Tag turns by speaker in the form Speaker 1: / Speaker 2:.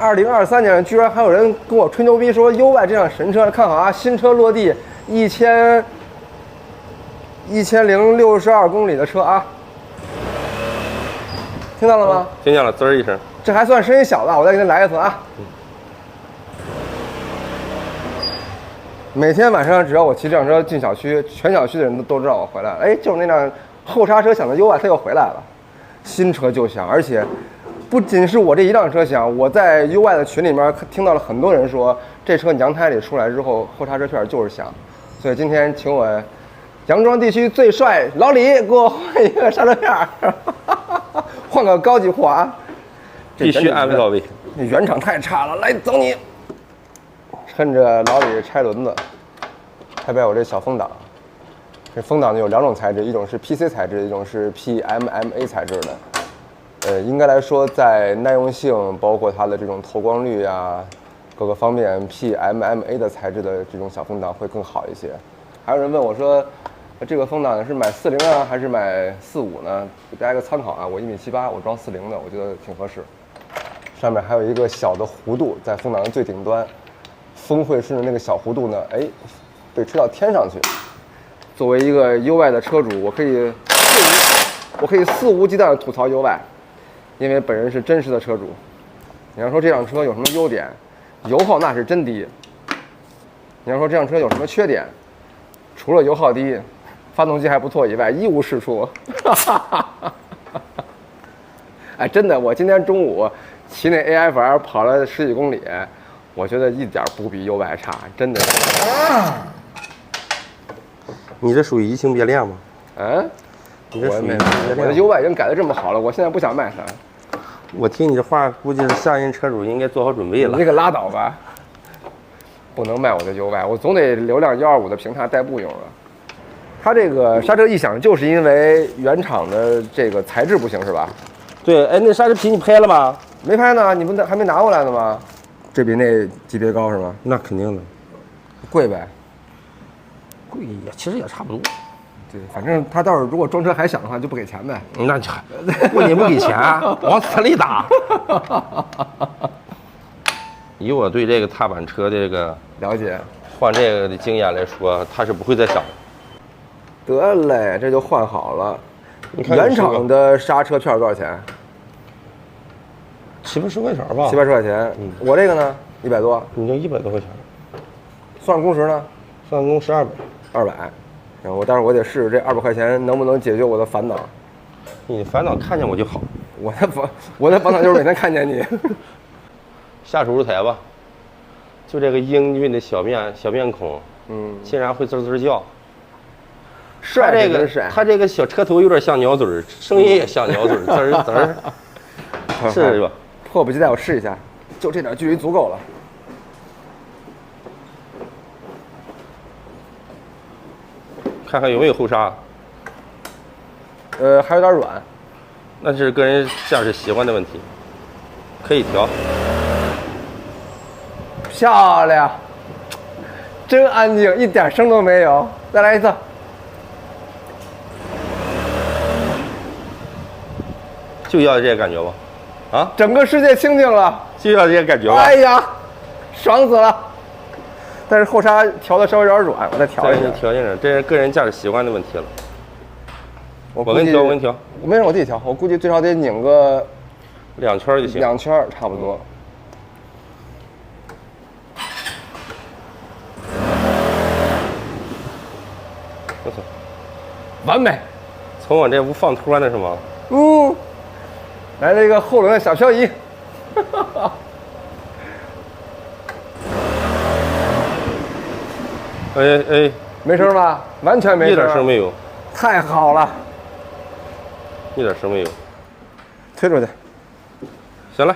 Speaker 1: 2023年居然还有人跟我吹牛逼说 UY 这辆神车，看好啊，新车落地1062公里的车啊，听到了吗？
Speaker 2: 听见了，滋儿一声。
Speaker 1: 这还算声音小的，我再给你来一次啊。每天晚上只要我骑这辆车进小区，全小区的人都知道我回来了。哎，就是那辆后刹车响的 UY 它又回来了，新车就响，而且不仅是我这一辆车响，我在 UY 的群里面听到了很多人说，这车娘胎里出来之后后刹车片就是响，所以今天请我杨庄地区最帅老李给我换一个刹车片，换个高级货啊！
Speaker 2: 必须安排到位。
Speaker 1: 那原厂太差了，来走你！趁着老李拆轮子，拍拍我这小风挡。这风挡呢有2种材质，一种是 PC 材质，一种是 PMMA 材质的。应该来说，在耐用性，包括它的这种透光率啊，各个方面 ，PMMA 的材质的这种小风挡会更好一些。还有人问我说，这个风挡是买40啊，还是买45呢？给大家一个参考啊，我1.78米，我装40的，我觉得挺合适。上面还有一个小的弧度，在风挡的最顶端，风会顺着那个小弧度呢，哎，被吹到天上去。作为一个 UY 的车主，我可以肆无忌惮的吐槽 UY。因为本人是真实的车主，你要说这辆车有什么优点，油耗那是真低。你要说这辆车有什么缺点，除了油耗低，发动机还不错以外，一无是处。哎，真的，我今天中午骑那 AFR 跑了10几公里，我觉得一点不比 UY 差，真的。
Speaker 2: 你这属于移情别恋吗？
Speaker 1: 嗯。
Speaker 2: 你这属于
Speaker 1: 我的 UY 已经改得这么好了，我现在不想卖它。
Speaker 2: 我听你这话，估计是下任车主应该做好准备了。
Speaker 1: 你这个拉倒吧，不能卖我的 UY， 我总得留辆125的平踏代步用了。它这个刹车异响就是因为原厂的这个材质不行是吧？
Speaker 2: 对，哎，那刹车皮你拍了吗？
Speaker 1: 没拍呢，你不还没拿过来呢吗？这比那级别高是吗？
Speaker 2: 那肯定的，
Speaker 1: 贵呗。
Speaker 2: 贵也其实也差不多。
Speaker 1: 对，反正他到时候如果装车还响的话，就不给钱呗。
Speaker 2: 那就不仅不给钱，往死里打。以我对这个踏板车这个
Speaker 1: 了解，
Speaker 2: 换这个的经验来说，它是不会再响。
Speaker 1: 得嘞，这就换好了。原厂的刹车片多少钱
Speaker 2: ？70、80块钱吧。
Speaker 1: 70、80块钱。我这个呢，100多。
Speaker 2: 你就100多块钱。
Speaker 1: 算工时呢？
Speaker 2: 算工时200。
Speaker 1: 200。然后，但是我得试试这200块钱能不能解决我的烦恼。
Speaker 2: 你的烦恼看见我就好。
Speaker 1: 我的烦恼就是每天看见你。
Speaker 2: 下手术台吧，就这个英俊的小面孔，竟然会滋滋叫。
Speaker 1: 帅
Speaker 2: 他这个小车头有点像鸟嘴儿，声音也像鸟嘴儿，滋儿滋儿。是吧？
Speaker 1: 迫不及待，我试一下，就这点距离足够了。
Speaker 2: 看看有没有后刹。
Speaker 1: 还有点软。
Speaker 2: 那是个人驾驶习惯的问题，可以调。
Speaker 1: 漂亮，真安静，一点声都没有。再来一次。
Speaker 2: 就要这个感觉吧，啊！
Speaker 1: 整个世界清静了，
Speaker 2: 就要这个感觉吧。
Speaker 1: 哎呀，爽死了！但是后刹调的稍微有点软，我再调一下。
Speaker 2: 调一下，这是个人驾驶习惯的问题了。我给你调，
Speaker 1: 没事，我自己调。我估计最少得拧个
Speaker 2: 2圈就行
Speaker 1: ，2圈差不多。
Speaker 2: 不错，
Speaker 1: 完美。
Speaker 2: 从我这不放脱呢是吗？
Speaker 1: 来了一个后轮的小漂移。
Speaker 2: 哎，
Speaker 1: 没声吧？完全没声，
Speaker 2: 一点声没有。
Speaker 1: 太好了，
Speaker 2: 一点声没有。
Speaker 1: 推出去。
Speaker 2: 行了。